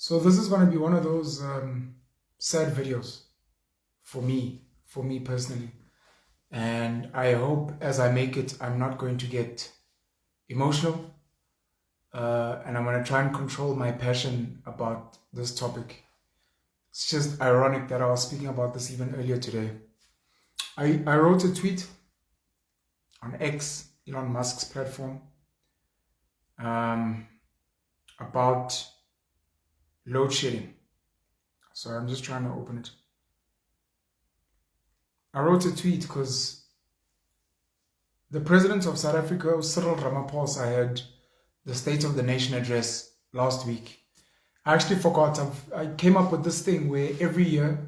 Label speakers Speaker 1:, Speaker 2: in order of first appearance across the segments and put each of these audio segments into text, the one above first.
Speaker 1: So this is going to be one of those sad videos for me personally. And I hope as I make it, I'm not going to get emotional. And I'm going to try and control my passion about this topic. It's just ironic that I was speaking about this even earlier today. I wrote a tweet on X, Elon Musk's platform, about load shedding. So I'm just trying to open it. I wrote a tweet because the president of South Africa, Cyril Ramaphosa, had the State of the Nation address last week. I actually forgot. I came up with this thing where every year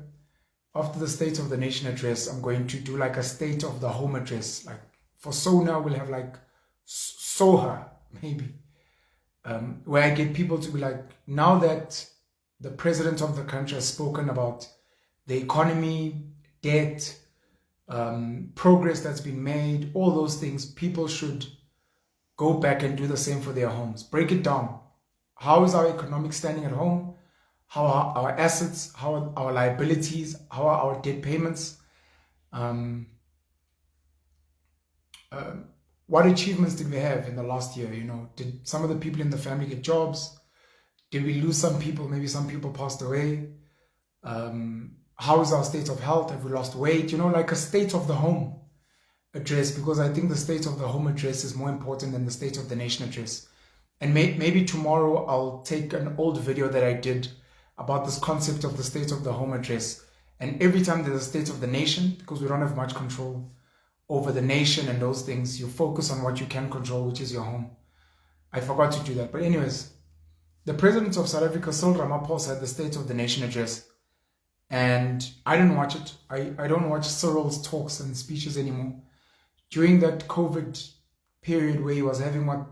Speaker 1: after the State of the Nation address, I'm going to do like a State of the Home address. Like for Sona, we'll have like Soha, maybe. Where I get people to be like, now that the president of the country has spoken about the economy, debt, progress that's been made, all those things, people should go back and do the same for their homes. Break it down. How is our economic standing at home? How are our assets? How are our liabilities? How are our debt payments? What achievements did we have in the last year? You know, did some of the people in the family get jobs? Did we lose some people? Maybe some people passed away. How is our state of health? Have we lost weight? You know, like a state of the home address, because I think the state of the home address is more important than the state of the nation address. And maybe tomorrow I'll take an old video that I did about this concept of the state of the home address. And every time there's a state of the nation, because we don't have much control over the nation and those things, you focus on what you can control, which is your home. I forgot to do that. But anyways, the president of South Africa, Cyril Ramaphosa, had the State of the Nation address. And I didn't watch it. I don't watch Cyril's talks and speeches anymore. During that COVID period where he was having what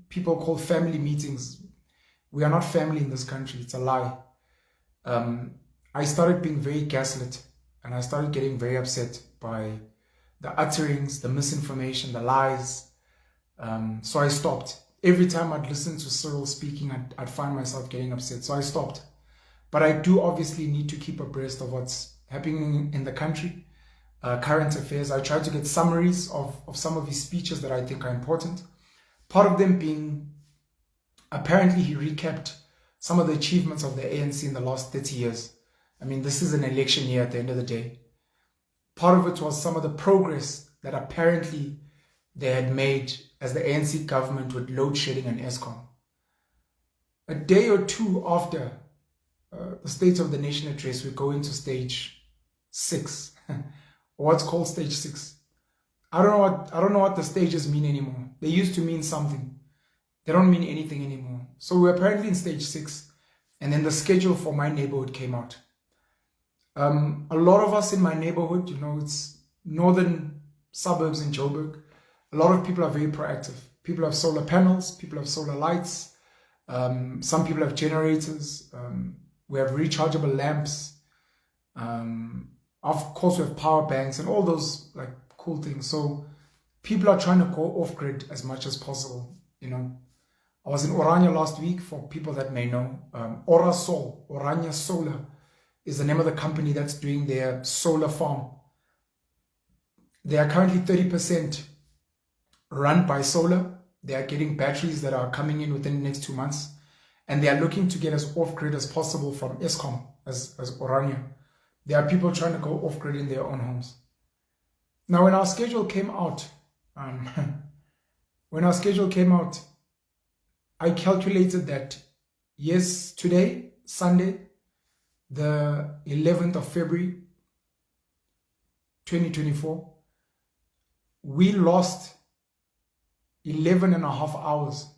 Speaker 1: people call family meetings, we are not family in this country. It's a lie. I started being very gaslit, and I started getting very upset by the utterings, the misinformation, the lies. So I stopped. Every time I'd listen to Cyril speaking, I'd find myself getting upset. So I stopped. But I do obviously need to keep abreast of what's happening in the country, current affairs. I try to get summaries of some of his speeches that I think are important. Part of them being, apparently he recapped some of the achievements of the ANC in the last 30 years. I mean, this is an election year at the end of the day. Part of it was some of the progress that apparently they had made as the ANC government with load shedding and Eskom. A day or two after the State of the Nation address, we go into stage 6, or what's called stage 6. I don't know what the stages mean anymore. They used to mean something. They don't mean anything anymore. So we're apparently in stage 6, and then the schedule for my neighborhood came out. A lot of us in my neighborhood, you know, it's northern suburbs in Joburg. A lot of people are very proactive. People have solar panels, people have solar lights, some people have generators, we have rechargeable lamps, of course we have power banks and all those like cool things. So people are trying to go off grid as much as possible, you know. I was in Orania last week, for people that may know. Orania Solar is the name of the company that's doing their solar farm. They are currently 30% run by solar. They are getting batteries that are coming in within the next 2 months. And they are looking to get as off-grid as possible from Eskom, as Orania. There are people trying to go off-grid in their own homes. Now, when our schedule came out, I calculated that, yes, today, Sunday, the 11th of February, 2024, we lost 11.5 hours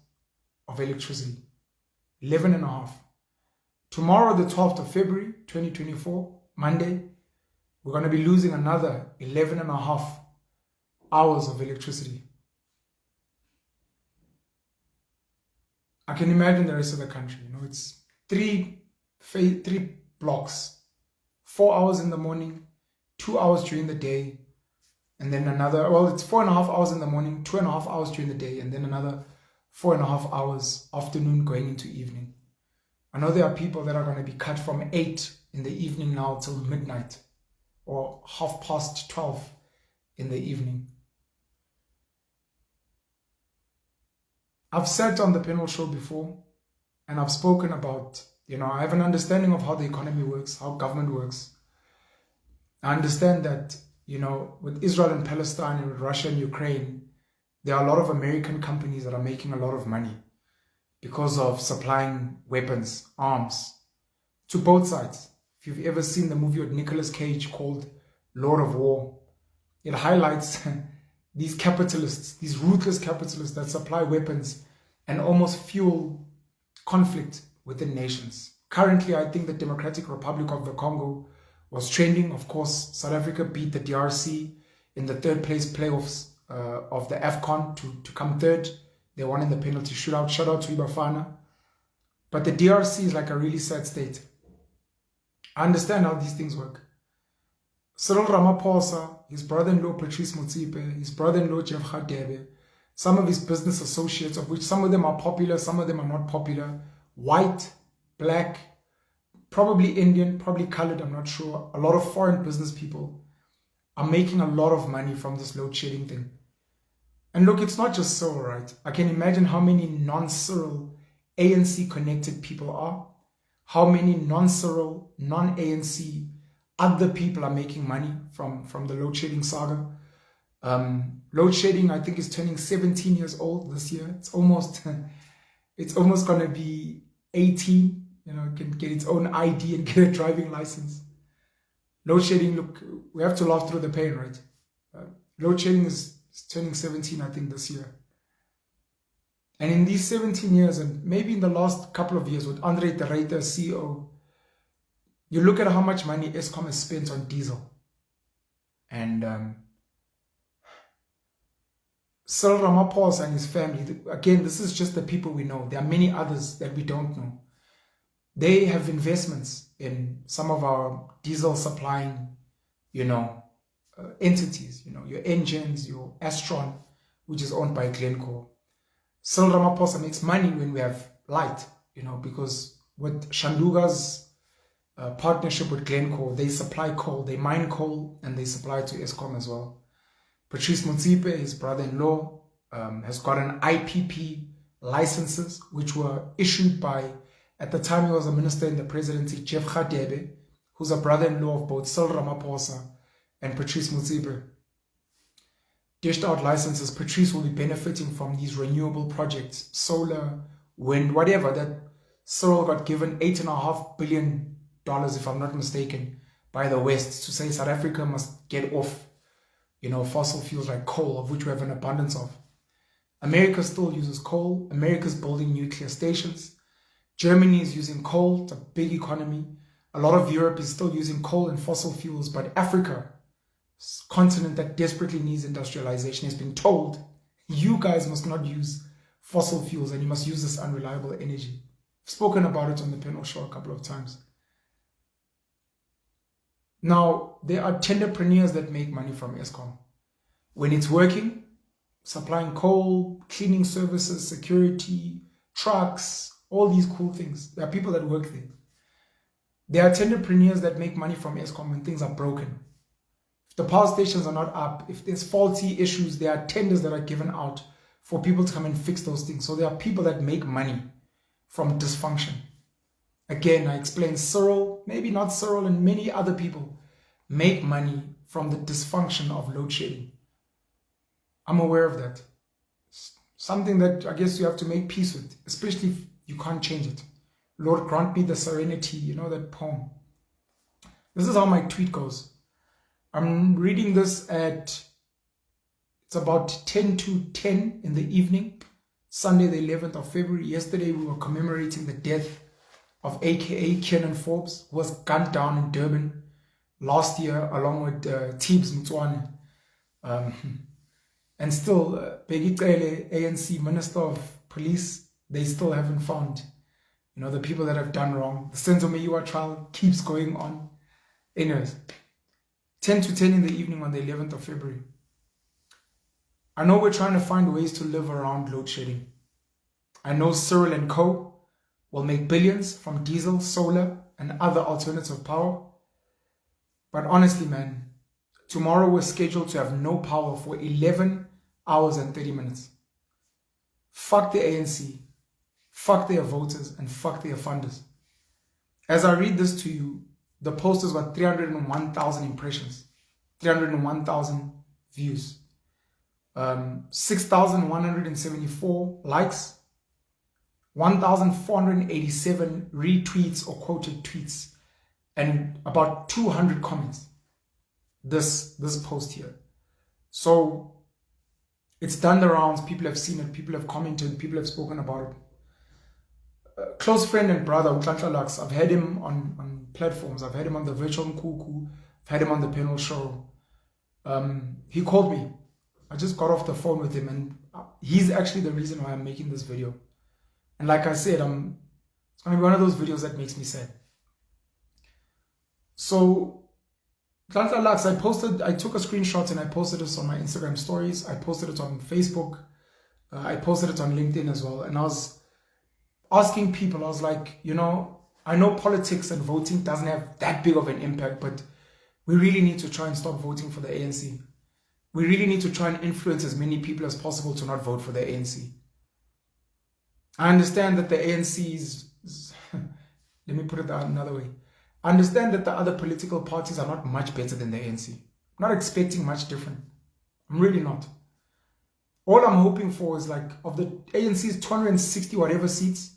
Speaker 1: of electricity. 11.5. Tomorrow, the 12th of February, 2024, Monday, we're going to be losing another 11.5 hours of electricity. I can imagine the rest of the country. You know, it's three blocks, 4 hours in the morning, 2 hours during the day, and then another, well, it's 4.5 hours in the morning, 2.5 hours during the day, and then another 4.5 hours afternoon going into evening. I know there are people that are going to be cut from 8 in the evening now till midnight or 12:30 in the evening. I've sat on the panel show before and I've spoken about, I have an understanding of how the economy works, how government works. I understand that, with Israel and Palestine and with Russia and Ukraine, there are a lot of American companies that are making a lot of money because of supplying weapons, arms, to both sides. If you've ever seen the movie with Nicolas Cage called Lord of War, it highlights these capitalists, these ruthless capitalists that supply weapons and almost fuel conflict within nations. Currently, I think the Democratic Republic of the Congo was trending. Of course, South Africa beat the DRC in the third place playoffs of the AFCON to come third. They won in the penalty shootout. Shout out to Ibafana. But the DRC is like a really sad state. I understand how these things work. Cyril Ramaphosa, his brother-in-law Patrice Motsepe, his brother-in-law Jeff Radebe, some of his business associates, of which some of them are popular, some of them are not popular, white, black, probably Indian, probably colored, I'm not sure. A lot of foreign business people are making a lot of money from this load shedding thing. And look, it's not just Cyril, right? I can imagine how many non-Cyril ANC connected people are, how many non-Cyril, non-ANC other people are making money from the load shedding saga. Load shedding, I think, is turning 17 years old this year. It's almost going to be 18. It can get its own ID and get a driving license. Load shedding, look, we have to laugh through the pain, right? Load shedding is turning 17, I think, this year. And in these 17 years, and maybe in the last couple of years with Andre de Ruyter as CEO, you look at how much money Eskom has spent on diesel. And Cyril Ramaphosa and his family, again, this is just the people we know. There are many others that we don't know. They have investments in some of our diesel supplying, entities, your engines, your Astron, which is owned by Glencore. Cyril Ramaphosa makes money when we have light, because with Shanduga's partnership with Glencore, they supply coal, they mine coal, and they supply to Eskom as well. Patrice Motsepe, his brother-in-law, has gotten IPP licenses, which were issued by, at the time he was a minister in the presidency, Jeff Radebe, who's a brother-in-law of both Cyril Ramaphosa and Patrice Motsepe. Dished out licenses. Patrice will be benefiting from these renewable projects, solar, wind, whatever, that Cyril got given $8.5 billion, if I'm not mistaken, by the West to say South Africa must get off, fossil fuels like coal, of which we have an abundance of. America still uses coal. America's building nuclear stations. Germany is using coal. It's a big economy. A lot of Europe is still using coal and fossil fuels, but Africa, continent that desperately needs industrialization, has been told, you guys must not use fossil fuels and you must use this unreliable energy. I've spoken about it on the panel show a couple of times. Now, there are tenderpreneurs that make money from Eskom. When it's working, supplying coal, cleaning services, security, trucks, all these cool things. There are people that work there. There are tenderpreneurs that make money from Eskom when things are broken. If the power stations are not up, if there's faulty issues, there are tenders that are given out for people to come and fix those things. So there are people that make money from dysfunction. Again, I explained Cyril, maybe not Cyril, and many other people make money from the dysfunction of load shedding. I'm aware of that. Something that I guess you have to make peace with, especially if you can't change it. Lord, grant me the serenity, that poem. This is how my tweet goes. I'm reading this it's about 10 to 10 in the evening, Sunday the 11th of February. Yesterday we were commemorating the death of AKA Kiernan Forbes, who was gunned down in Durban last year along with Tibbs Mtswane. And still, Begicele, ANC Minister of Police, they still haven't found, the people that have done wrong. The Senzo Meyiwa trial keeps going on. Anyways, 10 to 10 in the evening on the 11th of February. I know we're trying to find ways to live around load shedding. I know Cyril and co will make billions from diesel, solar, and other alternative power. But honestly, man, tomorrow we're scheduled to have no power for 11 hours and 30 minutes. Fuck the ANC, fuck their voters, and fuck their funders. As I read this to you, the post has got 301,000 impressions, 301,000 views, 6,174 likes, 1,487 retweets or quoted tweets, and about 200 comments. This post here. So it's done the rounds. People have seen it. People have commented. People have spoken about it. Close friend and brother, Nhlanhla Lux, I've had him on platforms. I've had him on the virtual Nkuku. I've had him on the panel show. He called me. I just got off the phone with him, and he's actually the reason why I'm making this video. And like I said, it's going to be one of those videos that makes me sad. So, Nhlanhla Lux, I took a screenshot and I posted this on my Instagram stories. I posted it on Facebook. I posted it on LinkedIn as well. And I was asking people, I was like, you know, I know politics and voting doesn't have that big of an impact, but we really need to try and stop voting for the ANC. We really need to try and influence as many people as possible to not vote for the ANC. I understand that the ANC is let me put it another way. I understand that the other political parties are not much better than the ANC. I'm not expecting much different. I'm really not. All I'm hoping for is, like, of the ANC's 260 whatever seats,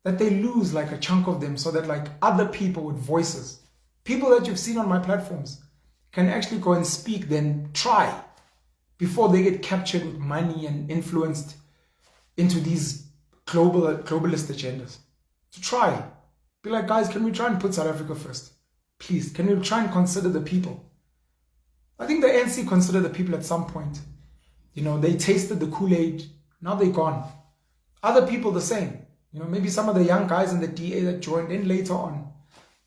Speaker 1: that they lose like a chunk of them, so that like other people with voices, people that you've seen on my platforms, can actually go and speak, then try, before they get captured with money and influenced into these globalist agendas. To try. Be like, guys, can we try and put South Africa first? Please, can we try and consider the people? I think the ANC considered the people at some point. You know, they tasted the Kool-Aid, now they're gone. Other people the same. You know, maybe some of the young guys in the DA that joined in later on.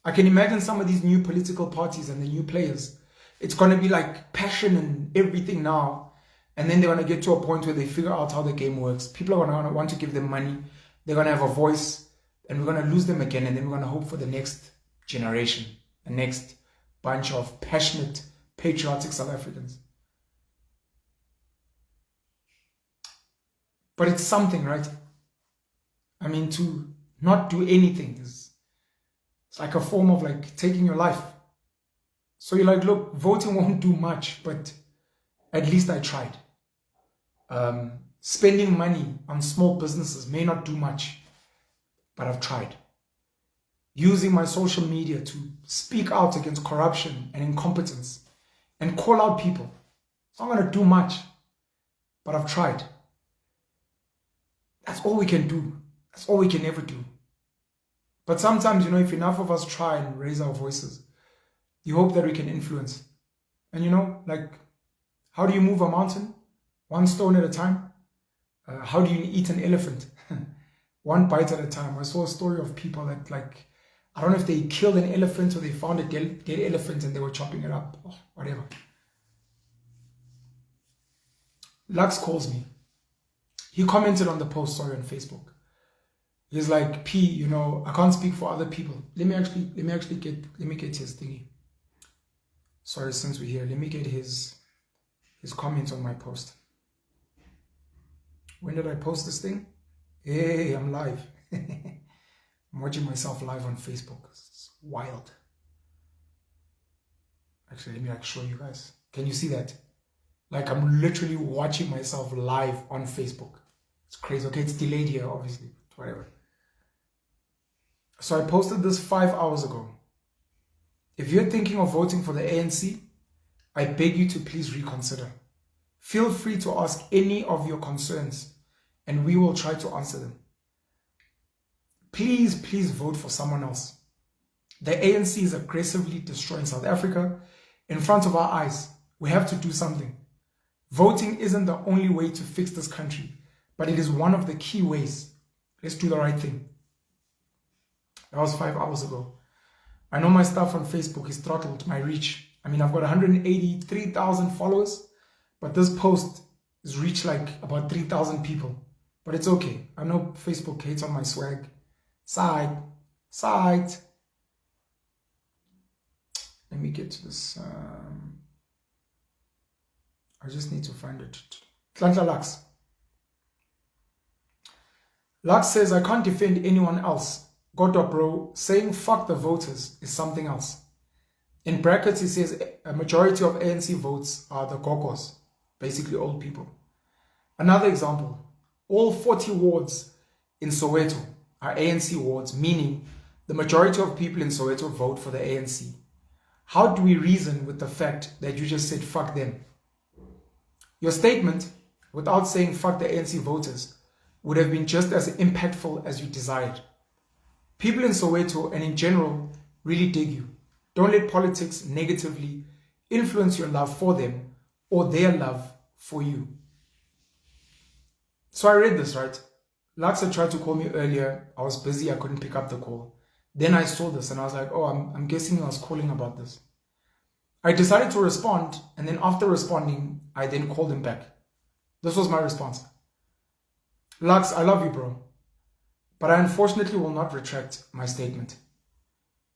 Speaker 1: I can imagine some of these new political parties and the new players. It's going to be like passion and everything now. And then they're going to get to a point where they figure out how the game works. People are going to want to give them money. They're going to have a voice. And we're going to lose them again. And then we're going to hope for the next generation. The next bunch of passionate, patriotic South Africans. But it's something, right? I mean, to not do anything is, it's like a form of like taking your life. So you're like, look, voting won't do much, but at least I tried. Spending money on small businesses may not do much, but I've tried. Using my social media to speak out against corruption and incompetence and call out people. It's not going to do much, but I've tried. That's all we can do. That's all we can ever do. But sometimes, you know, if enough of us try and raise our voices, you hope that we can influence. And you know, like, how do you move a mountain? One stone at a time. How do you eat an elephant? One bite at a time. I saw a story of people that, like, I don't know if they killed an elephant or they found a dead elephant and they were chopping it up. Oh, whatever. Lux calls me. He commented on the post, sorry, on Facebook. He's like, P, you know, I can't speak for other people. Let me get his thingy. Sorry, since we're here, let me get his comments on my post. When did I post this thing? Hey, I'm live. I'm watching myself live on Facebook. It's wild. Actually, let me like show you guys. Can you see that? Like, I'm literally watching myself live on Facebook. It's crazy. Okay, it's delayed here, obviously. Whatever. So I posted this 5 hours ago. If you're thinking of voting for the ANC, I beg you to please reconsider. Feel free to ask any of your concerns and we will try to answer them. Please, please vote for someone else. The ANC is aggressively destroying South Africa in front of our eyes. We have to do something. Voting isn't the only way to fix this country, but it is one of the key ways. Let's do the right thing. That was 5 hours ago. I know my stuff on Facebook is throttled, my reach. I mean, I've got 183,000 followers, but this post has reached like about 3,000 people. But it's okay. I know Facebook hates on my swag. Side. Let me get to this. I just need to find it. Nhlanhla Lux. Lux says, I can't defend anyone else. Godo bro, saying fuck the voters is something else. In brackets, he says a majority of ANC votes are the gogos, basically old people. Another example, all 40 wards in Soweto are ANC wards, meaning the majority of people in Soweto vote for the ANC. How do we reason with the fact that you just said fuck them? Your statement, without saying fuck the ANC voters, would have been just as impactful as you desired. People in Soweto and in general really dig you. Don't let politics negatively influence your love for them or their love for you. So I read this, right? Lux had tried to call me earlier. I was busy. I couldn't pick up the call. Then I saw this and I was like, oh, I'm guessing I was calling about this. I decided to respond. And then after responding, I then called him back. This was my response. Lux, I love you, bro. But I unfortunately will not retract my statement.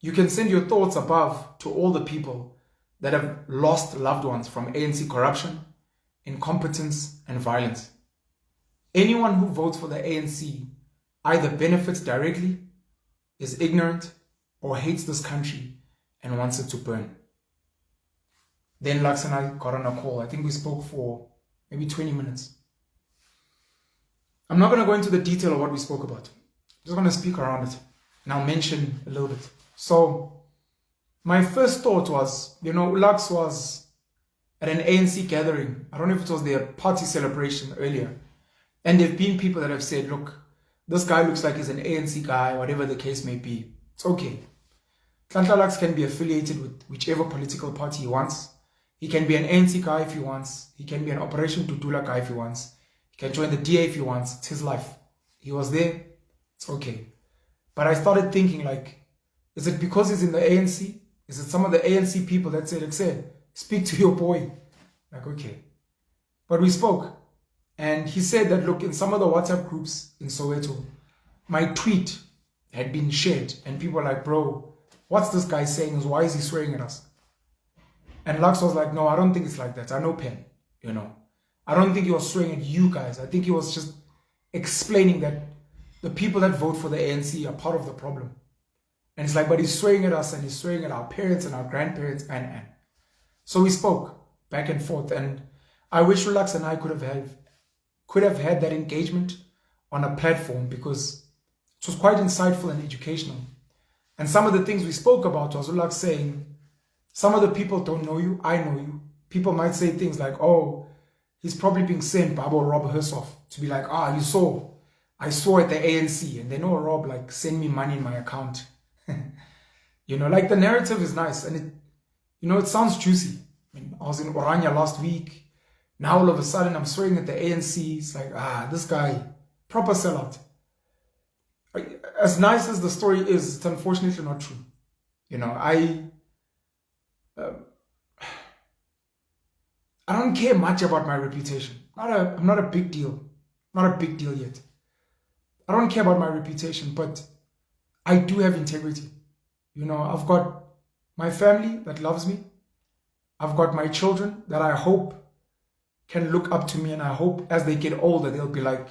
Speaker 1: You can send your thoughts above to all the people that have lost loved ones from ANC corruption, incompetence, and violence. Anyone who votes for the ANC either benefits directly, is ignorant, or hates this country and wants it to burn. Then Lux and I got on a call. I think we spoke for maybe 20 minutes. I'm not going to go into the detail of what we spoke about. I'm just going to speak around it. And I'll mention a little bit. So, my first thought was, Lux was at an ANC gathering. I don't know if it was their party celebration earlier. And there have been people that have said, look, this guy looks like he's an ANC guy, whatever the case may be. It's okay. Nhlanhla Lux can be affiliated with whichever political party he wants. He can be an ANC guy if he wants. He can be an Operation Tutula guy if he wants. He can join the DA if he wants. It's his life. He was there. It's okay. But I started thinking, like, is it because he's in the ANC? Is it some of the ANC people that said, speak to your boy? Like, okay. But we spoke. And he said that, look, in some of the WhatsApp groups in Soweto, my tweet had been shared. And people were like, bro, what's this guy saying? Why is he swearing at us? And Lux was like, no, I don't think it's like that. I know Pen, I don't think he was swearing at you guys. I think he was just explaining that the people that vote for the ANC are part of the problem. And it's like, but he's swearing at us and he's swearing at our parents and our grandparents and. So we spoke back and forth. And I wish Lux and I could have had that engagement on a platform because it was quite insightful and educational. And some of the things we spoke about was Lux saying, some of the people don't know you, I know you. People might say things like, oh, he's probably being sent by Rob Hersoff to be like, I saw at the ANC. And they know Rob, like, send me money in my account. Like the narrative is nice. And it sounds juicy. I mean, I was in Orania last week. Now all of a sudden I'm swearing at the ANC. It's like, this guy, proper sellout. As nice as the story is, it's unfortunately not true. I don't care much about my reputation. I'm not a big deal. Not a big deal yet. I don't care about my reputation, but I do have integrity. I've got my family that loves me. I've got my children that I hope can look up to me, and I hope as they get older, they'll be like,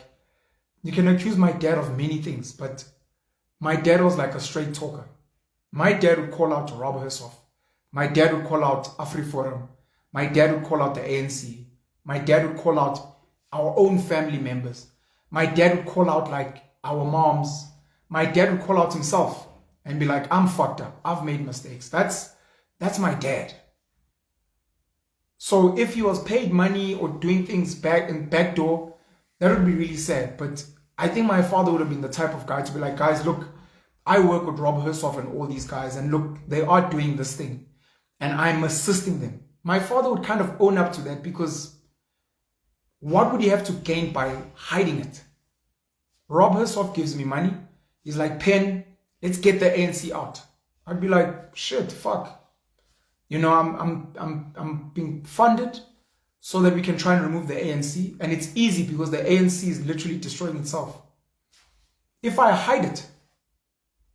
Speaker 1: you can accuse my dad of many things, but my dad was like a straight talker. My dad would call out to Rob Hersoff. My dad would call out AfriForum. My dad would call out the ANC. My dad would call out our own family members. My dad would call out like our moms. My dad would call out himself and be like, I'm fucked up. I've made mistakes. That's my dad. So if he was paid money or doing things back door, that would be really sad. But I think my father would have been the type of guy to be like, guys, look, I work with Rob Hersoff and all these guys, and look, they are doing this thing, and I'm assisting them. My father would kind of own up to that, because what would he have to gain by hiding it? Rob Hersoff gives me money. He's like, Pen, let's get the ANC out. I'd be like, shit, fuck. I'm being funded so that we can try and remove the ANC. And it's easy because the ANC is literally destroying itself. If I hide it,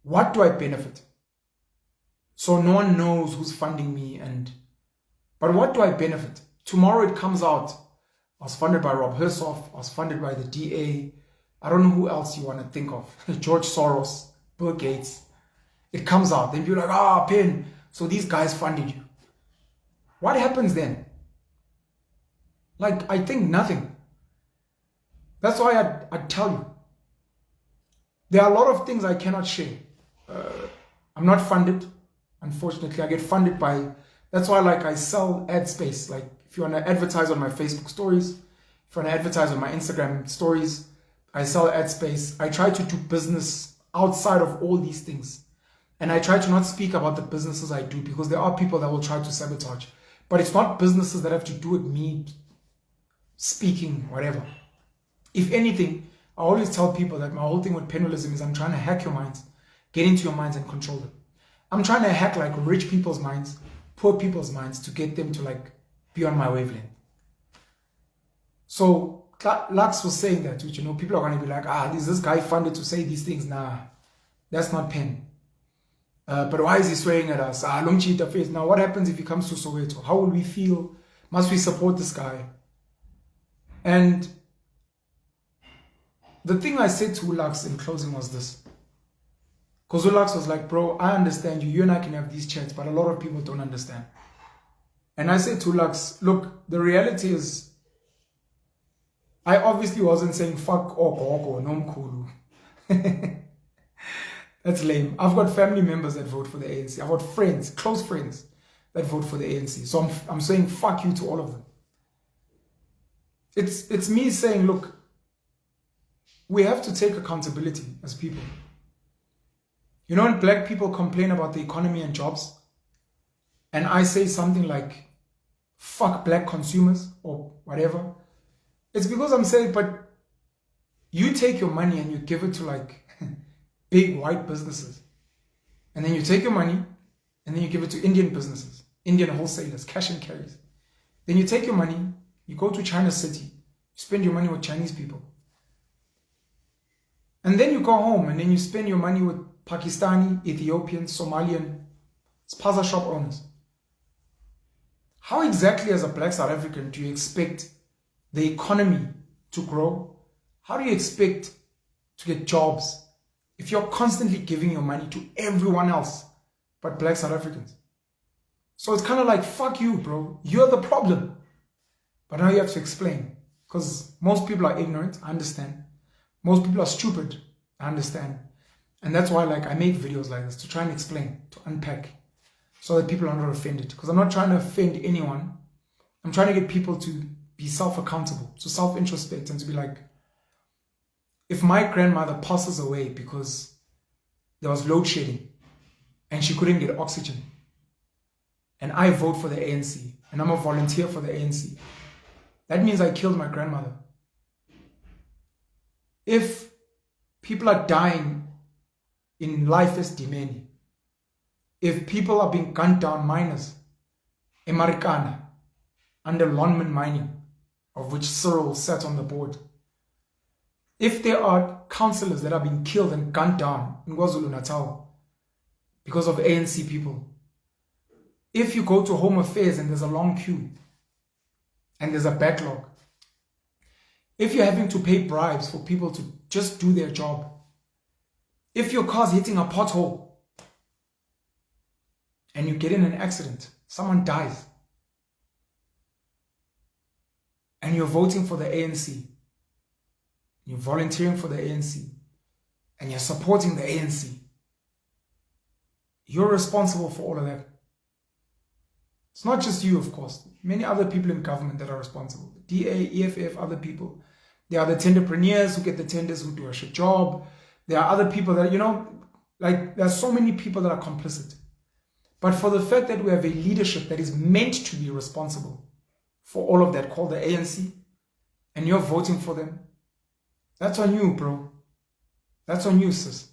Speaker 1: What do I benefit? So no one knows who's funding me, but what do I benefit? Tomorrow it comes out, I was funded by Rob Hersoff, I was funded by the DA, I don't know who else you want to think of, George Soros, Bill Gates. It comes out, then you're like, Pen, so these guys funded you. What happens then? Like, I think nothing. That's why I tell you, there are a lot of things I cannot share. I'm not funded, unfortunately. I get funded by, that's why like I sell ad space. Like if you want to advertise on my Facebook stories, if you want to advertise on my Instagram stories, I sell ad space. I try to do business outside of all these things. And I try to not speak about the businesses I do because there are people that will try to sabotage. But it's not businesses that have to do with me speaking, whatever. If anything, I always tell people that my whole thing with penalism is I'm trying to hack your minds, get into your minds and control them. I'm trying to hack like rich people's minds, poor people's minds to get them to like be on my wavelength. So Lux was saying that, which, you know, people are going to be like, is this guy funded to say these things? Nah, that's not pen. But why is he swearing at us? Long cheat face. Now what happens if he comes to Soweto? How will we feel? Must we support this guy? And the thing I said to Lux in closing was this. Because Lux was like, bro, I understand you. You and I can have these chats, but a lot of people don't understand. And I said to Lux, look, the reality is, I obviously wasn't saying fuck Oko, no mkulu. That's lame. I've got family members that vote for the ANC. I've got friends, close friends, that vote for the ANC. So I'm saying fuck you to all of them. It's me saying, look, we have to take accountability as people. You know, when black people complain about the economy and jobs, and I say something like, fuck black consumers or whatever, it's because I'm saying, but you take your money and you give it to like big white businesses. And then you take your money and then you give it to Indian businesses, Indian wholesalers, cash and carries. Then you take your money, you go to China City, you spend your money with Chinese people. And then you go home and then you spend your money with Pakistani, Ethiopian, Somalian, spaza shop owners. How exactly as a black South African do you expect the economy to grow? How do you expect to get jobs if you're constantly giving your money to everyone else but black South Africans? So it's kind of like, fuck you, bro. You're the problem. But now you have to explain. Because most people are ignorant, I understand. Most people are stupid, I understand. And that's why like I make videos like this, to try and explain, to unpack, so that people are not offended. Because I'm not trying to offend anyone. I'm trying to get people to be self-accountable, to self-introspect, and to be like, if my grandmother passes away because there was load shedding and she couldn't get oxygen, and I vote for the ANC and I'm a volunteer for the ANC, that means I killed my grandmother. If people are dying in life as Dimeni, if people are being gunned down, miners, Emarikana, under Lonman mining, of which Cyril sat on the board, if there are councillors that are being killed and gunned down in KwaZulu-Natal because of ANC people, if you go to Home Affairs and there's a long queue and there's a backlog, if you're having to pay bribes for people to just do their job, if your car's hitting a pothole and you get in an accident, someone dies, and you're voting for the ANC, you're volunteering for the ANC, and you're supporting the ANC, you're responsible for all of that. It's not just you, of course. Many other people in government that are responsible. DA, EFF, other people. There are the tenderpreneurs who get the tenders, who do a shit job. There are other people that, you know, like there are so many people that are complicit. But for the fact that we have a leadership that is meant to be responsible for all of that, called the ANC, and you're voting for them, that's on you, bro. That's on you, sis.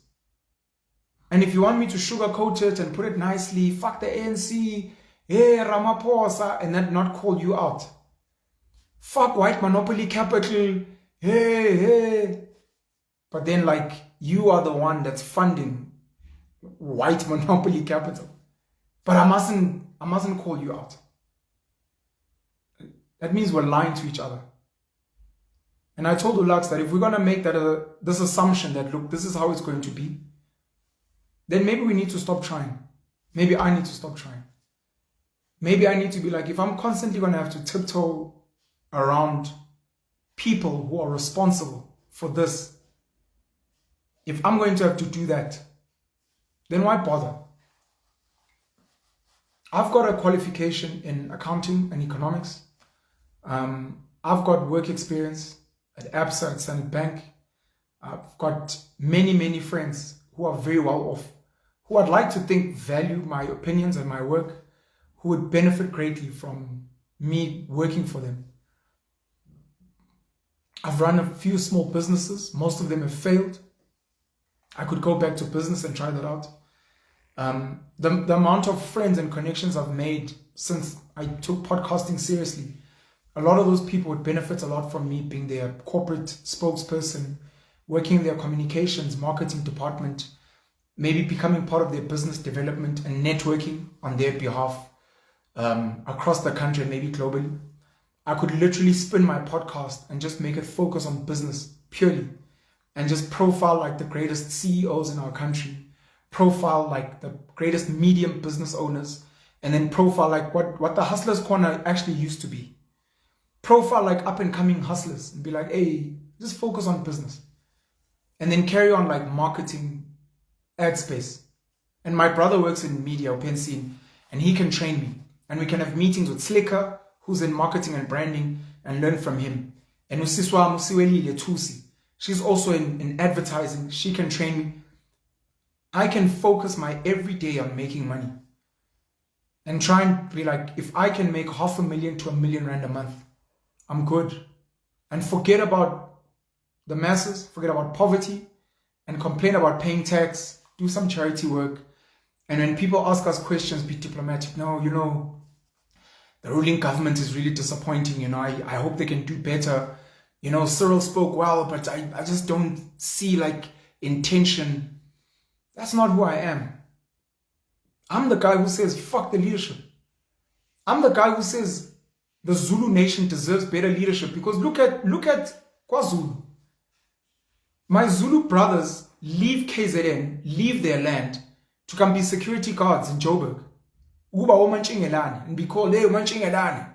Speaker 1: And if you want me to sugarcoat it and put it nicely, fuck the ANC, hey, Ramaphosa, and then not call you out. Fuck white monopoly capital, hey. But then like, you are the one that's funding white monopoly capital. But I mustn't call you out. That means we're lying to each other. And I told Lux that if we're going to make that this assumption that, look, this is how it's going to be, then maybe we need to stop trying. Maybe I need to stop trying. Maybe I need to be like, if I'm constantly going to have to tiptoe around people who are responsible for this, if I'm going to have to do that, then why bother? I've got a qualification in accounting and economics. I've got work experience at ABSA, at Standard Bank. I've got many, many friends who are very well off, who I'd like to think value my opinions and my work, who would benefit greatly from me working for them. I've run a few small businesses. Most of them have failed. I could go back to business and try that out. The amount of friends and connections I've made since I took podcasting seriously, a lot of those people would benefit a lot from me being their corporate spokesperson, working in their communications, marketing department, maybe becoming part of their business development and networking on their behalf across the country and maybe globally. I could literally spin my podcast and just make it focus on business purely and just profile like the greatest CEOs in our country, profile like the greatest medium business owners, and then profile like what the Hustlers Corner actually used to be. Profile like up and coming hustlers and be like, hey, just focus on business. And then carry on like marketing, ad space. And my brother works in media, open scene, and he can train me. And we can have meetings with Slicker, who's in marketing and branding, and learn from him. And Usiswa Musiweli Letusi, she's also in advertising. She can train me. I can focus my every day on making money. And try and be like, if I can make $500,000 to R1 million a month, I'm good. And forget about the masses, forget about poverty, and complain about paying tax, do some charity work. And when people ask us questions, be diplomatic. No, you know, the ruling government is really disappointing. You know, I hope they can do better. You know, Cyril spoke well, but I just don't see like intention. That's not who I am. I'm the guy who says, fuck the leadership. I'm the guy who says the Zulu nation deserves better leadership, because look at KwaZulu. My Zulu brothers leave KZN, leave their land to come be security guards in Joburg. Uba Omanchingelani and be called, hey, Omanchingelani.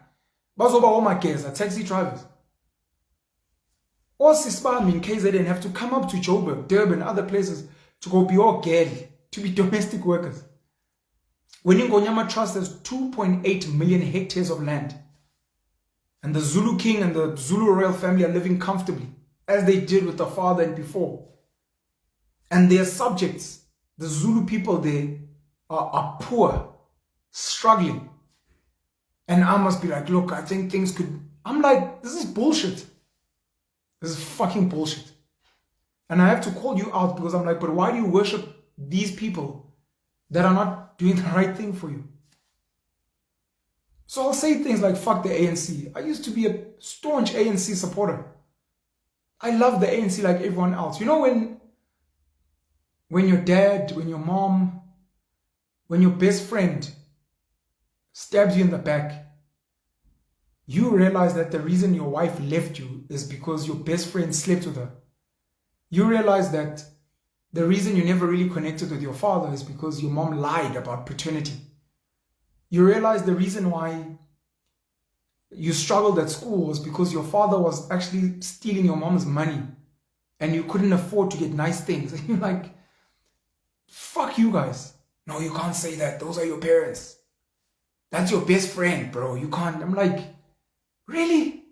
Speaker 1: Bazoba Omageza, taxi drivers. All Sisbam in KZN have to come up to Joburg, Durban, other places to go be all girl, to be domestic workers. When Ngonyama Trust has 2.8 million hectares of land, and the Zulu king and the Zulu royal family are living comfortably, as they did with the father and before. And their subjects, the Zulu people there, are poor, struggling. And I must be like, look, I think things could... I'm like, this is bullshit. This is fucking bullshit. And I have to call you out, because I'm like, but why do you worship these people that are not doing the right thing for you? So I'll say things like, fuck the ANC. I used to be a staunch ANC supporter. I love the ANC like everyone else. You know, when your dad, when your mom, when your best friend stabs you in the back, you realize that the reason your wife left you is because your best friend slept with her. You realize that the reason you never really connected with your father is because your mom lied about paternity. You realize the reason why you struggled at school was because your father was actually stealing your mom's money and you couldn't afford to get nice things. And you're like, fuck you guys. No, you can't say that. Those are your parents. That's your best friend, bro. You can't. I'm like, really?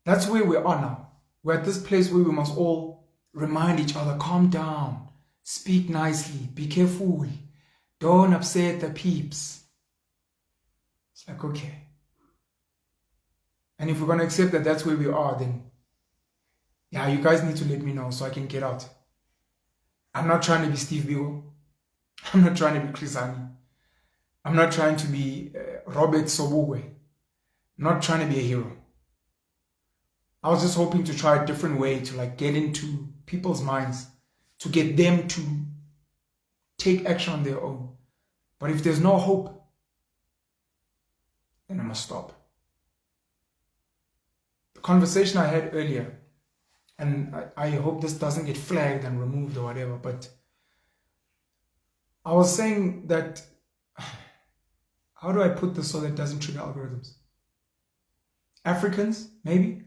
Speaker 1: That's where we are now. We're at this place where we must all remind each other, calm down, speak nicely, be careful. Don't upset the peeps. It's like, okay. And if we're going to accept that that's where we are, then yeah, you guys need to let me know so I can get out. I'm not trying to be Steve Biko. I'm not trying to be Chris Hani. I'm not trying to be Robert Sobugwe. I'm not trying to be a hero. I was just hoping to try a different way to like get into people's minds, to get them to take action on their own. But if there's no hope, then I must stop. The conversation I had earlier, and I hope this doesn't get flagged and removed or whatever, but I was saying that, how do I put this so that it doesn't trigger algorithms? Africans, maybe.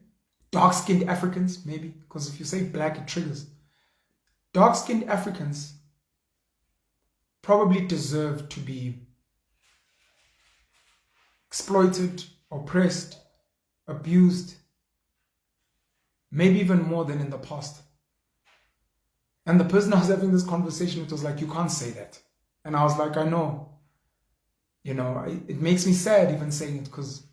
Speaker 1: Dark-skinned Africans, maybe. Because if you say black, it triggers. Dark-skinned Africans probably deserve to be exploited, oppressed, abused, maybe even more than in the past. And the person I was having this conversation with was like, you can't say that. And I was like, I know. You know, it makes me sad even saying it, because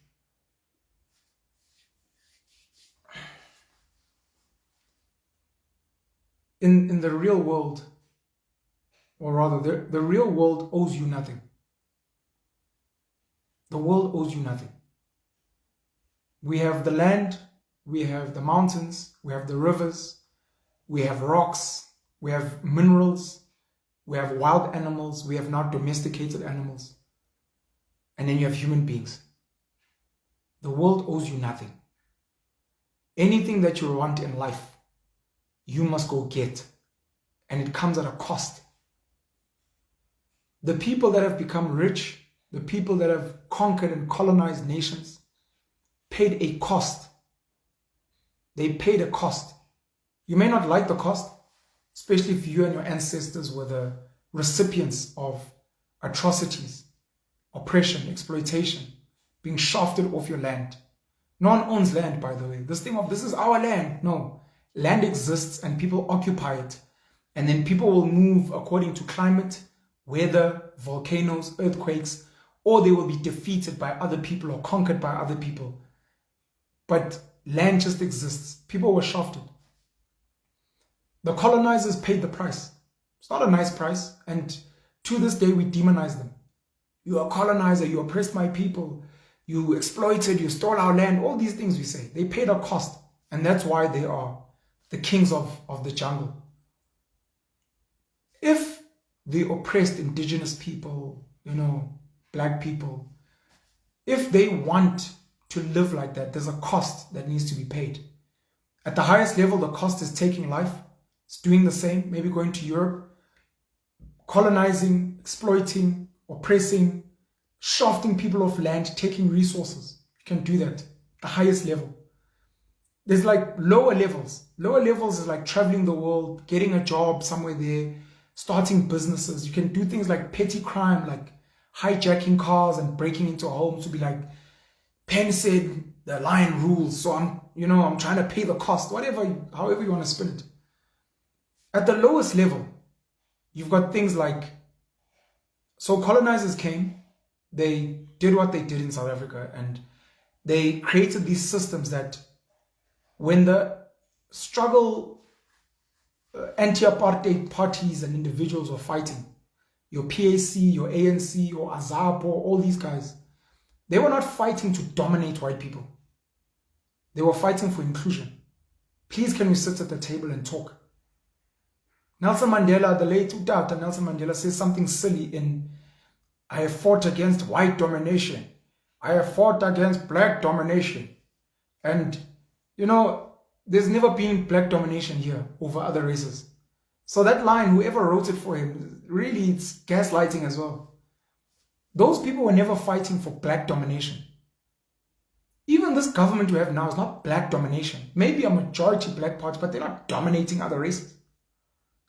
Speaker 1: in the real world, or rather, the real world owes you nothing. The world owes you nothing. We have the land, we have the mountains, we have the rivers, we have rocks, we have minerals, we have wild animals, we have not domesticated animals. And then you have human beings. The world owes you nothing. Anything that you want in life, you must go get. And it comes at a cost. The people that have become rich, the people that have conquered and colonized nations, paid a cost. They paid a cost. You may not like the cost, especially if you and your ancestors were the recipients of atrocities, oppression, exploitation, being shafted off your land. No one owns land, by the way. This thing of this is our land. No. Land exists and people occupy it. And then people will move according to climate, weather, volcanoes, earthquakes, or they will be defeated by other people or conquered by other people. But land just exists. People were shafted. The colonizers paid the price. It's not a nice price. And to this day, we demonize them. You are a colonizer, you oppressed my people, you exploited, you stole our land, all these things we say. They paid a cost. And that's why they are the kings of the jungle. If the oppressed indigenous people, you know, black people, if they want to live like that, there's a cost that needs to be paid. At the highest level, the cost is taking life. It's doing the same, maybe going to Europe, colonizing, exploiting, oppressing, shafting people off land, taking resources. You can do that. The highest level. There's like lower levels. Lower levels is like traveling the world, getting a job somewhere there, starting businesses. You can do things like petty crime, like hijacking cars and breaking into homes to be like, Penn said the lion rules, so I'm trying to pay the cost, however you want to spin it. At the lowest level, you've got things like, so colonizers came, they did what they did in South Africa, and they created these systems that when the struggle, anti-apartheid parties and individuals were fighting, your PAC, your ANC, your AZAPO, all these guys, they were not fighting to dominate white people. They were fighting for inclusion. Please, can we sit at the table and talk? Nelson Mandela, the late Utata Nelson Mandela, says something silly in, I have fought against white domination. I have fought against black domination. And, you know, there's never been black domination here over other races. So that line, whoever wrote it for him, really it's gaslighting as well. Those people were never fighting for black domination. Even this government we have now is not black domination. Maybe a majority black party, but they're not dominating other races.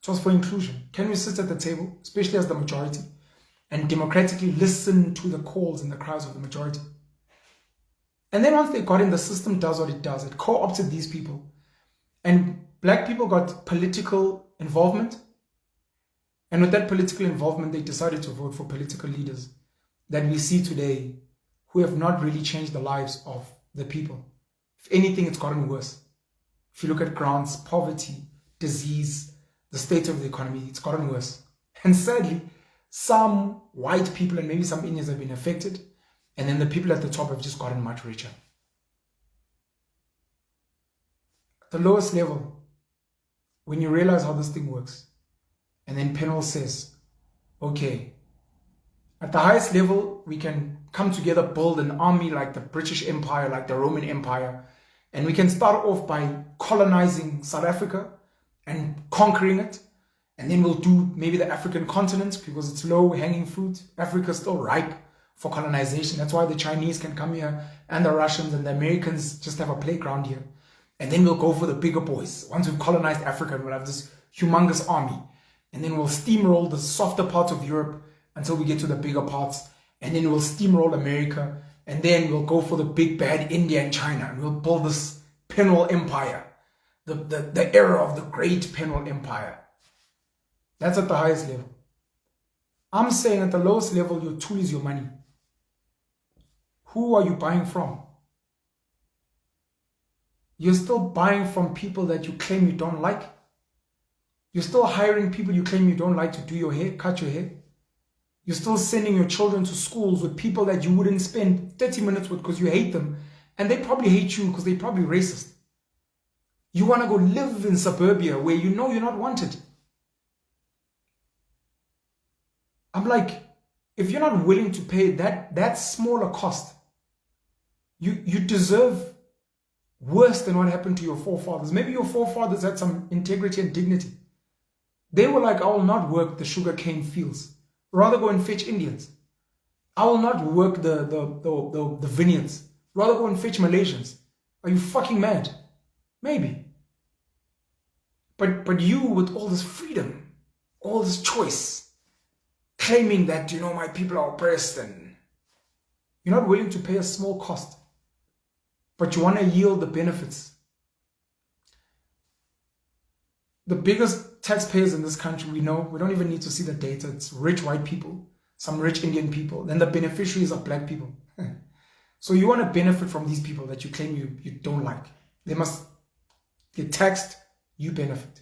Speaker 1: It was for inclusion. Can we sit at the table, especially as the majority, and democratically listen to the calls and the cries of the majority? And then once they got in, the system does what it does. It co-opted these people. And black people got political involvement. And with that political involvement, they decided to vote for political leaders that we see today who have not really changed the lives of the people. If anything, it's gotten worse. If you look at grants, poverty, disease, the state of the economy, it's gotten worse. And sadly, some white people and maybe some Indians have been affected, and then the people at the top have just gotten much richer. At the lowest level, when you realize how this thing works, and then Penal says, okay, at the highest level, we can come together, build an army like the British Empire, like the Roman Empire, and we can start off by colonizing South Africa and conquering it. And then we'll do maybe the African continent because it's low-hanging fruit. Africa's still ripe for colonization. That's why the Chinese can come here and the Russians and the Americans just have a playground here. And then we'll go for the bigger boys. Once we've colonized Africa, we'll have this humongous army. And then we'll steamroll the softer parts of Europe until we get to the bigger parts. And then we'll steamroll America. And then we'll go for the big bad India and China. And we'll build this penal empire. The era of the great penal empire. That's at the highest level. I'm saying at the lowest level, your tool is your money. Who are you buying from? You're still buying from people that you claim you don't like. You're still hiring people you claim you don't like to do your hair, cut your hair. You're still sending your children to schools with people that you wouldn't spend 30 minutes with because you hate them. And they probably hate you because they're probably racist. You want to go live in suburbia where you know you're not wanted. I'm like, if you're not willing to pay that smaller cost, you deserve worse than what happened to your forefathers. Maybe your forefathers had some integrity and dignity. They were like, I will not work the sugarcane fields. Rather go and fetch Indians. I will not work the vineyards. Rather go and fetch Malaysians. Are you fucking mad? Maybe. But you with all this freedom, all this choice, claiming that, you know, my people are oppressed and you're not willing to pay a small cost, but you want to yield the benefits. The biggest taxpayers in this country, we know, we don't even need to see the data. It's rich white people, some rich Indian people. Then the beneficiaries are black people. So you want to benefit from these people that you claim you don't like. They must get taxed, you benefit.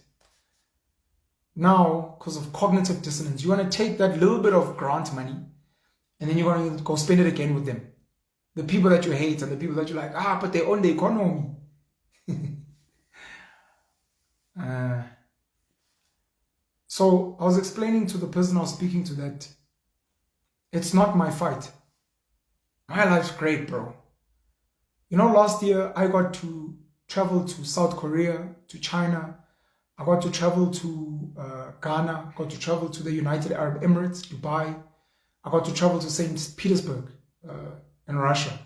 Speaker 1: Now, because of cognitive dissonance, you want to take that little bit of grant money and then you want to go spend it again with them. The people that you hate and the people that you like, but they own the economy. So I was explaining to the person I was speaking to that it's not my fight. My life's great, bro. You know, last year I got to travel to South Korea, to China. I got to travel to Ghana. I got to travel to the United Arab Emirates, Dubai. I got to travel to St. Petersburg in Russia.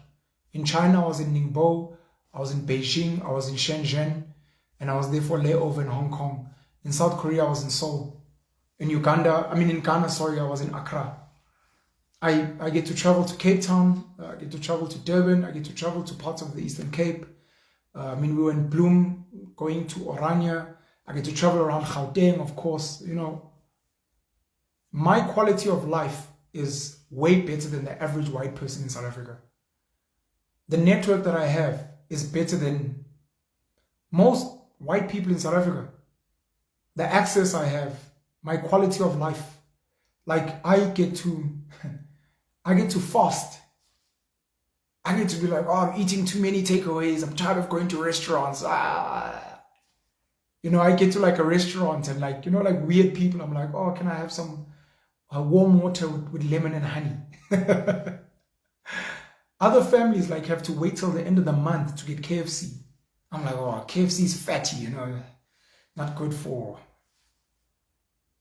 Speaker 1: In China, I was in Ningbo. I was in Beijing. I was in Shenzhen. And I was there for layover in Hong Kong. In South Korea, I was in Seoul. In Ghana, I was in Accra. I get to travel to Cape Town. I get to travel to Durban. I get to travel to parts of the Eastern Cape. We were in Bloem, going to Orania. I get to travel around Gauteng, of course. You know, my quality of life is way better than the average white person in South Africa. The network that I have is better than most white people in South Africa. The access I have, my quality of life, like I get to fast. I get to be like, I'm eating too many takeaways. I'm tired of going to restaurants. You know, I get to like a restaurant and like, you know, like weird people. I'm like, can I have some warm water with lemon and honey? Other families like have to wait till the end of the month to get KFC. I'm like, KFC is fatty, you know, not good for.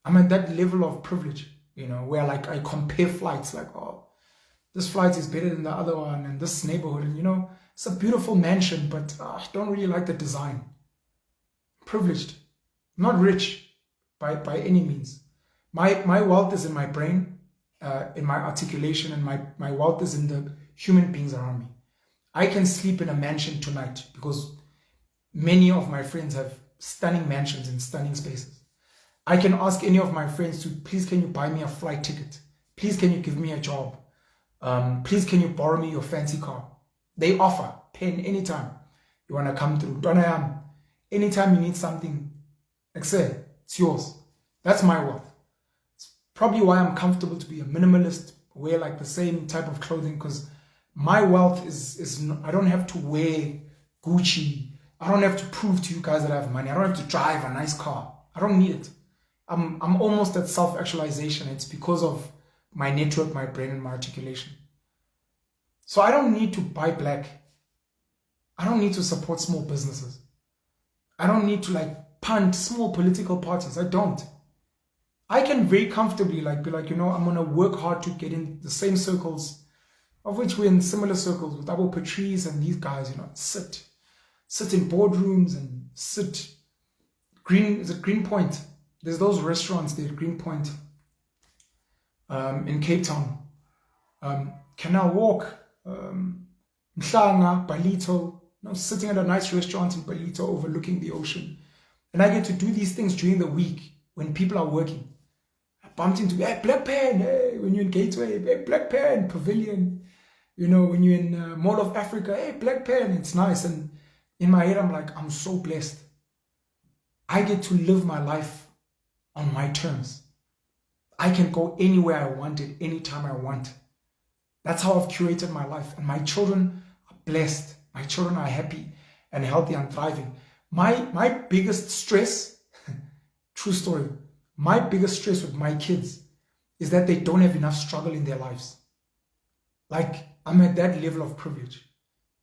Speaker 1: I'm at that level of privilege, you know, where like I compare flights like, this flight is better than the other one and this neighborhood. And, you know, it's a beautiful mansion, but I don't really like the design. Privileged, not rich by any means. My wealth is in my brain, in my articulation, and my wealth is in the human beings around me. I can sleep in a mansion tonight because many of my friends have stunning mansions in stunning spaces. I can ask any of my friends to, please can you buy me a flight ticket? Please can you give me a job? Please can you borrow me your fancy car? They offer, pen anytime you want to come through. Anytime you need something, excel, it's yours. That's my wealth. It's probably why I'm comfortable to be a minimalist, wear like the same type of clothing, because my wealth is I don't have to wear Gucci. I don't have to prove to you guys that I have money. I don't have to drive a nice car. I don't need it. I'm almost at self-actualization. It's because of my network, my brain, and my articulation. So I don't need to buy black. I don't need to support small businesses. I don't need to like punt small political parties. I don't. I can very comfortably like be like, you know, I'm gonna work hard to get in the same circles, of which we're in similar circles with Abu Patrice and these guys, you know, sit in boardrooms and sit. Is it Greenpoint? There's those restaurants there, Greenpoint, in Cape Town. Can I walk? Nhlanhla, Balito, you know, sitting at a nice restaurant in Balito overlooking the ocean. And I get to do these things during the week when people are working. I bumped into, hey, Black Pen, hey, when you're in Gateway, hey, Black Pen, Pavilion. You know, when you're in Mall of Africa, hey, Black Pen, it's nice. And in my head, I'm like, I'm so blessed. I get to live my life on my terms. I can go anywhere I want it, anytime I want. That's how I've curated my life. And my children are blessed. My children are happy and healthy and thriving. My biggest stress, true story, my biggest stress with my kids is that they don't have enough struggle in their lives. Like, I'm at that level of privilege.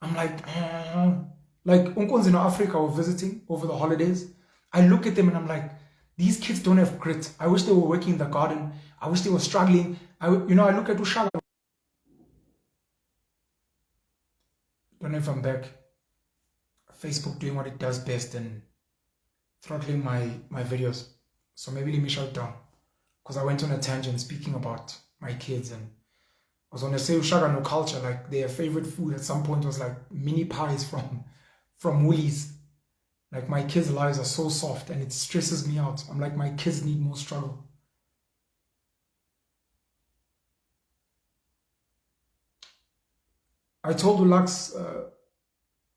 Speaker 1: I'm like uncles in Africa were visiting over the holidays. I look at them and I'm like, these kids don't have grit. I wish they were working in the garden. I wish they were struggling. I look at Ushaga. Don't know if I'm back. Facebook doing what it does best and throttling my videos. So maybe let me shut down. Because I went on a tangent speaking about my kids, and I was on to say Ushaga no culture, like their favorite food at some point was like mini pies from Woolies. Like, my kids' lives are so soft and it stresses me out. I'm like, my kids need more struggle. I told Lux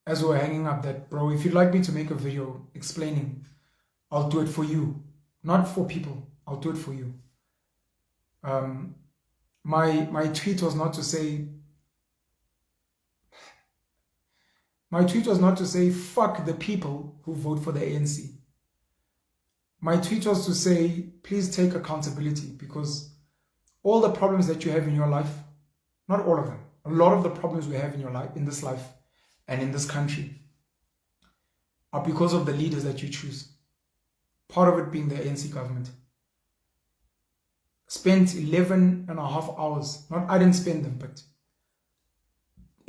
Speaker 1: as we were hanging up that, bro, if you'd like me to make a video explaining, I'll do it for you. Not for people. I'll do it for you. My tweet was not to say... My tweet was not to say, fuck the people who vote for the ANC. My tweet was to say, please take accountability, because all the problems that you have in your life, not all of them, a lot of the problems we have in your life, in this life and in this country, are because of the leaders that you choose. Part of it being the ANC government. Spent 11 and a half hours, I didn't spend them, but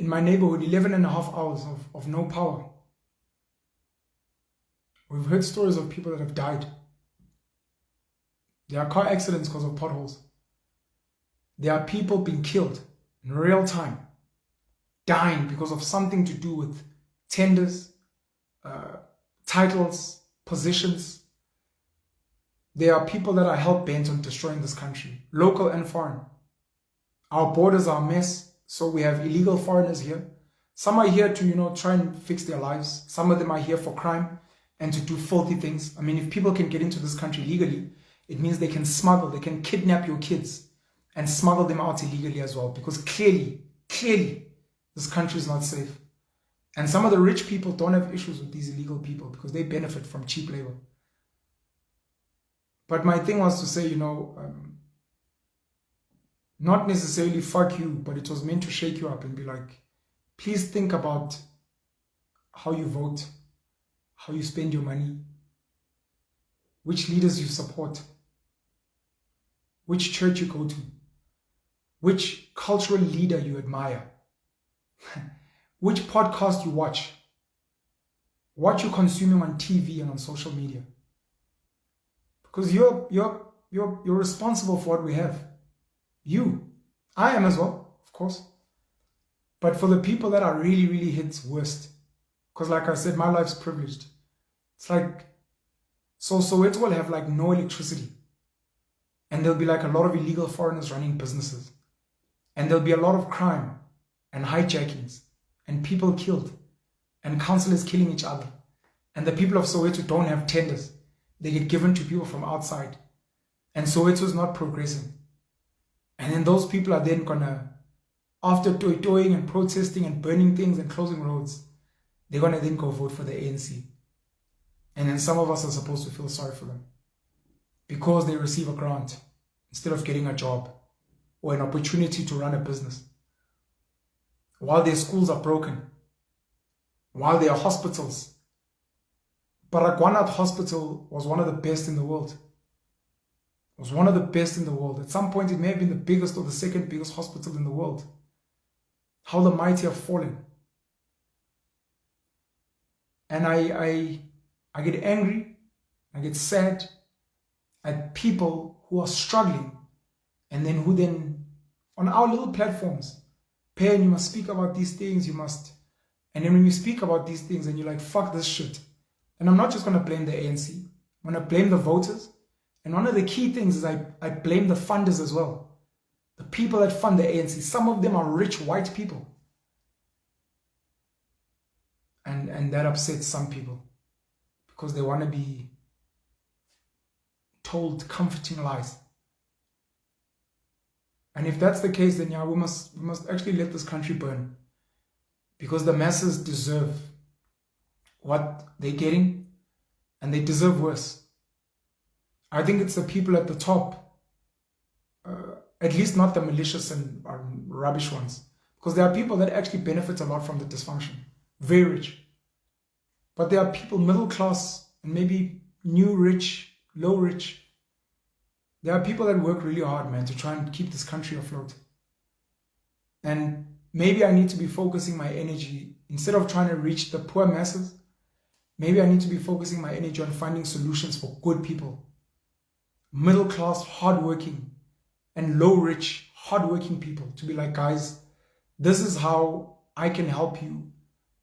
Speaker 1: in my neighborhood, 11 and a half hours of no power. We've heard stories of people that have died. There are car accidents because of potholes. There are people being killed in real time, dying because of something to do with tenders, titles, positions. There are people that are hell-bent on destroying this country, local and foreign. Our borders are a mess. So we have illegal foreigners here. Some are here to, try and fix their lives. Some of them are here for crime and to do filthy things. I mean, if people can get into this country legally, it means they can smuggle, they can kidnap your kids and smuggle them out illegally as well. Because clearly, this country is not safe. And some of the rich people don't have issues with these illegal people because they benefit from cheap labor. But my thing was to say, not necessarily fuck you, but it was meant to shake you up and be like, please think about how you vote, how you spend your money, which leaders you support, which church you go to, which cultural leader you admire, which podcast you watch, what you're consuming on TV and on social media. Because you're responsible for what we have. You. I am as well, of course. But for the people that are really, really hit worst, because like I said, my life's privileged. It's like, so it will have like no electricity. And there'll be like a lot of illegal foreigners running businesses. And there'll be a lot of crime and hijackings and people killed and councillors killing each other. And the people of Soweto don't have tenders. They get given to people from outside. And Soweto's not progressing. And then those people are then gonna, after toying and protesting and burning things and closing roads, they're gonna then go vote for the ANC. And then some of us are supposed to feel sorry for them. because they receive a grant instead of getting a job or an opportunity to run a business. While their schools are broken, while there are hospitals. Baragwanath Hospital was one of the best in the world. It was one of the best in the world. At some point, it may have been the biggest or the second biggest hospital in the world. How the mighty have fallen. And I get angry, I get sad at people who are struggling, and then who then, on our little platforms, Pen, you must speak about these things, you must. And then when you speak about these things and you're like, fuck this shit. And I'm not just going to blame the ANC. I'm going to blame the voters. And one of the key things is I blame the funders as well. The people that fund the ANC. Some of them are rich white people. And that upsets some people. Because they want to be told comforting lies. And if that's the case, then yeah, we must actually let this country burn. Because the masses deserve what they're getting, and they deserve worse. I think it's the people at the top, at least not the malicious and rubbish ones. Because there are people that actually benefit a lot from the dysfunction. Very rich. But there are people middle class and maybe new rich, low rich. There are people that work really hard, man, to try and keep this country afloat. And maybe I need to be focusing my energy, instead of trying to reach the poor masses, maybe I need to be focusing my energy on finding solutions for good people. Middle class, hardworking, and low rich, hardworking people. To be like, guys, this is how I can help you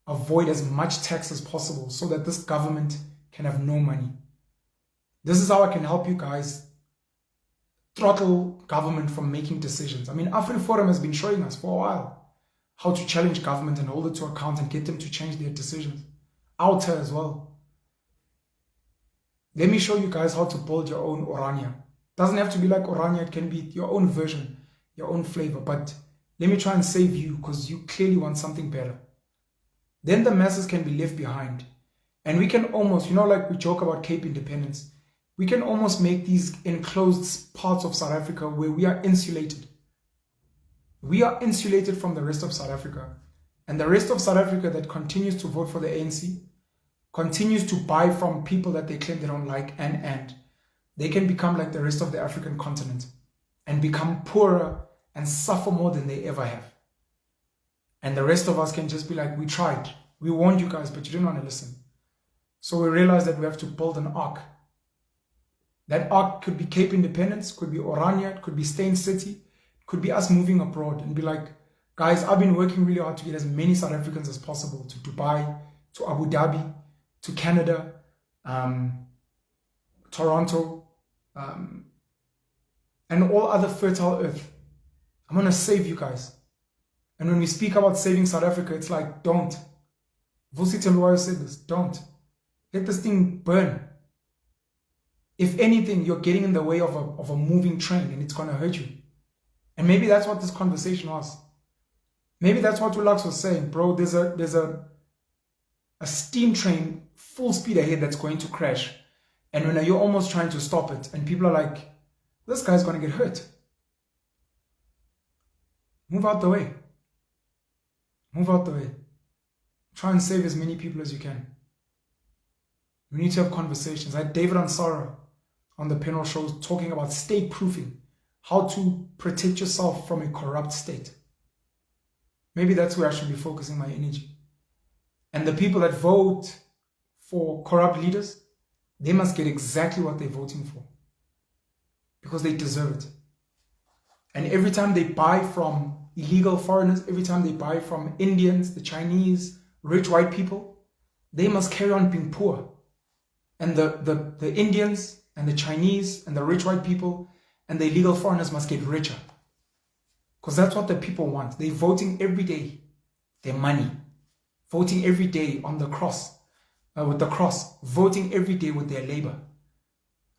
Speaker 1: avoid as much tax as possible so that this government can have no money. This is how I can help you guys throttle government from making decisions. I mean, AfriForum has been showing us for a while how to challenge government and hold it to account and get them to change their decisions. Outer as well. Let me show you guys how to build your own Orania. Doesn't have to be like Orania, it can be your own version, your own flavor. But let me try and save you because you clearly want something better. Then the masses can be left behind. And we can almost, you know, like we joke about Cape Independence, we can almost make these enclosed parts of South Africa where we are insulated. We are insulated from the rest of South Africa. And the rest of South Africa that continues to vote for the ANC continues to buy from people that they claim they don't like, and they can become like the rest of the African continent and become poorer and suffer more than they ever have. And the rest of us can just be like, we tried. We warned you guys, but you didn't want to listen. So we realized that we have to build an arc. That arc could be Cape Independence, could be Orania, it could be Stain City, it could be us moving abroad and be like, guys, I've been working really hard to get as many South Africans as possible to Dubai, to Abu Dhabi, to Canada, Toronto, and all other fertile earth. I'm going to save you guys. And when we speak about saving South Africa, it's like, don't. Vusi Temluwayo said this, don't. Let this thing burn. If anything, you're getting in the way of a moving train and it's going to hurt you. And maybe that's what this conversation was. Maybe that's what Lux was saying, bro. There's a steam train full speed ahead that's going to crash. And when you're almost trying to stop it and people are like, this guy's going to get hurt. Move out the way. Move out the way. Try and save as many people as you can. We need to have conversations. I had David Ansara on the panel show talking about state proofing, how to protect yourself from a corrupt state. Maybe that's where I should be focusing my energy. And the people that vote for corrupt leaders, they must get exactly what they're voting for. Because they deserve it. And every time they buy from illegal foreigners, every time they buy from Indians, the Chinese, rich white people, they must carry on being poor. And the Indians and the Chinese and the rich white people and the illegal foreigners must get richer. Because that's what the people want. They're voting every day, their money. Voting every day on the cross, with the cross. Voting every day with their labor.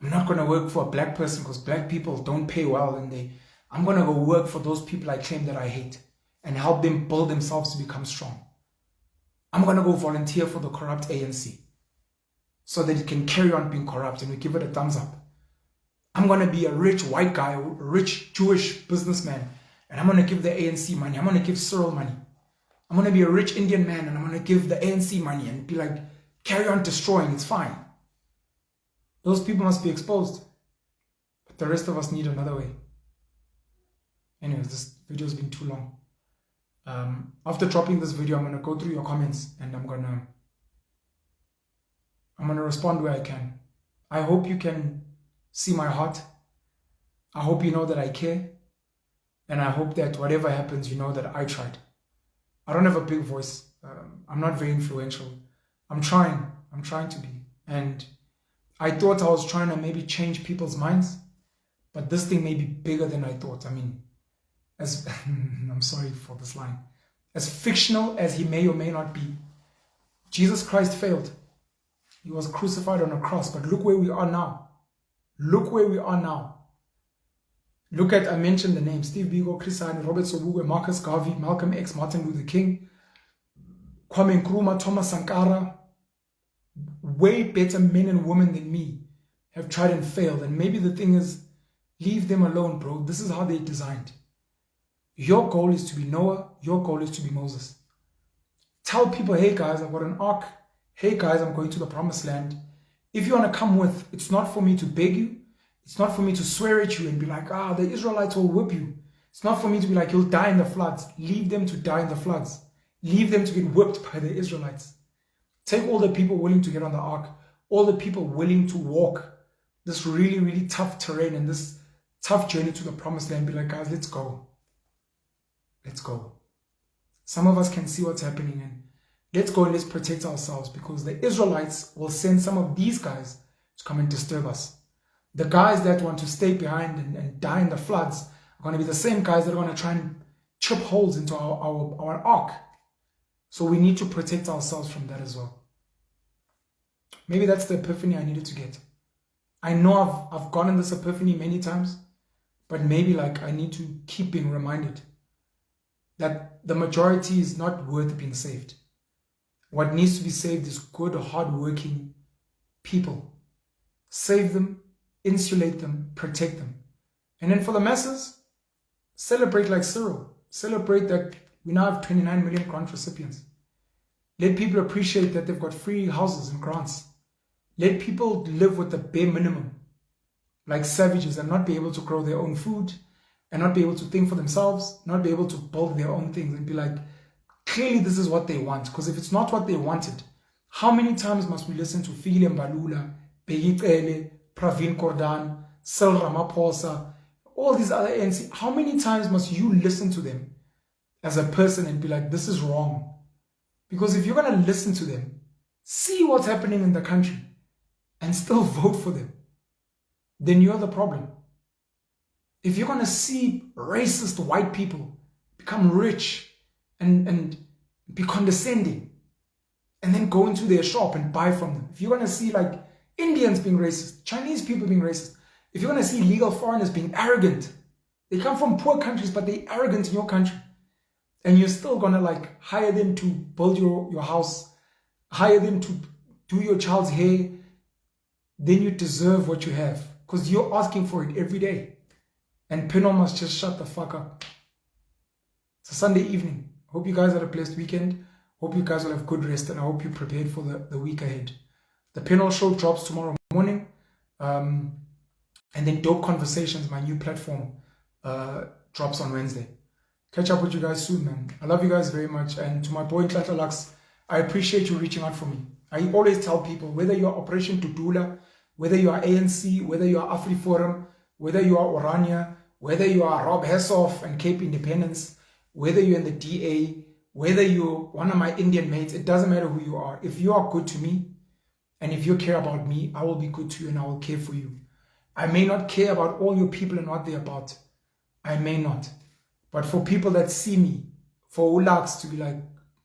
Speaker 1: I'm not going to work for a black person because black people don't pay well. And I'm going to go work for those people I claim that I hate and help them build themselves to become strong. I'm going to go volunteer for the corrupt ANC so that it can carry on being corrupt and we give it a thumbs up. I'm going to be a rich white guy, a rich Jewish businessman, and I'm going to give the ANC money. I'm going to give Cyril money. I'm going to be a rich Indian man, and I'm going to give the ANC money and be like, carry on destroying, it's fine. Those people must be exposed. But the rest of us need another way. Anyways, this video has been too long. After dropping this video, I'm going to go through your comments and I'm going to respond where I can. I hope you can see my heart. I hope you know that I care. And I hope that whatever happens, you know that I tried. I don't have a big voice. I'm not very influential. I'm trying to be. And I thought I was trying to maybe change people's minds, but this thing may be bigger than I thought. I mean, as I'm sorry for this line, as fictional as he may or may not be, Jesus Christ failed. He was crucified on a cross, but look where we are now. Look where we are now. Look at, I mentioned the names, Steve Biko, Chris Hani, Robert Sobukwe, Marcus Garvey, Malcolm X, Martin Luther King, Kwame Nkrumah, Thomas Sankara. Way better men and women than me have tried and failed. And maybe the thing is, leave them alone, bro. This is how they're designed. Your goal is to be Noah. Your goal is to be Moses. Tell people, hey guys, I've got an ark. Hey guys, I'm going to the promised land. If you want to come with, it's not for me to beg you. It's not for me to swear at you and be like, the Israelites will whip you. It's not for me to be like, you'll die in the floods. Leave them to die in the floods. Leave them to get whipped by the Israelites. Take all the people willing to get on the ark, all the people willing to walk this really, really tough terrain and this tough journey to the promised land. Be like, guys, let's go. Let's go. Some of us can see what's happening and let's go and let's protect ourselves, because the Israelites will send some of these guys to come and disturb us. The guys that want to stay behind and die in the floods are going to be the same guys that are going to try and chip holes into our ark. So we need to protect ourselves from that as well. Maybe that's the epiphany I needed to get. I know I've gotten this epiphany many times, but maybe like I need to keep being reminded that the majority is not worth being saved. What needs to be saved is good, hard-working people. Save them, insulate them, protect them. And then for the masses, celebrate like Cyril. Celebrate that we now have 29 million grant recipients. Let people appreciate that they've got free houses and grants. Let people live with the bare minimum, like savages, and not be able to grow their own food, and not be able to think for themselves, not be able to build their own things, and be like, clearly this is what they want. Because if it's not what they wanted, how many times must we listen to Fikile Mbalula, Bheki Cele, Pravin Gordhan, Cyril Ramaphosa, all these other ANC? How many times must you listen to them as a person and be like, this is wrong? Because if you're going to listen to them, see what's happening in the country, and still vote for them, then you're the problem. If you're going to see racist white people become rich and be condescending, and then go into their shop and buy from them, if you're going to see like Indians being racist, Chinese people being racist, if you're going to see legal foreigners being arrogant, they come from poor countries, but they're arrogant in your country, and you're still going to like hire them to build your house, hire them to do your child's hair, then you deserve what you have, because you're asking for it every day. And Pino must just shut the fuck up. It's a Sunday evening. Hope you guys had a blessed weekend. Hope you guys will have good rest, and I hope you're prepared for the week ahead. The Pino show drops tomorrow morning. And then Dope Conversations, my new platform, drops on Wednesday. Catch up with you guys soon, man. I love you guys very much. And to my boy Nhlanhla Lux, I appreciate you reaching out for me. I always tell people, whether you are Operation Tudula, whether you are ANC, whether you are AfriForum, whether you are Orania, whether you are Rob Hessoff and Cape Independence, whether you're in the DA, whether you're one of my Indian mates, it doesn't matter who you are. If you are good to me, and if you care about me, I will be good to you and I will care for you. I may not care about all your people and what they're about. I may not. But for people that see me, for Lux to be like,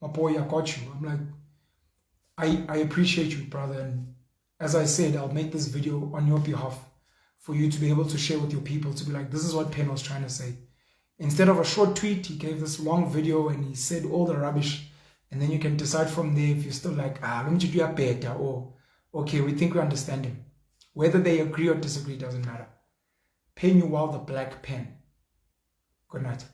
Speaker 1: my boy, I got you. I'm like, I appreciate you, brother. And as I said, I'll make this video on your behalf for you to be able to share with your people, to be like, this is what Pen was trying to say. Instead of a short tweet, he gave this long video and he said all the rubbish. And then you can decide from there if you're still like, let me do better, or okay, we think we understand him. Whether they agree or disagree doesn't matter. Pay me well the black pen. Good night.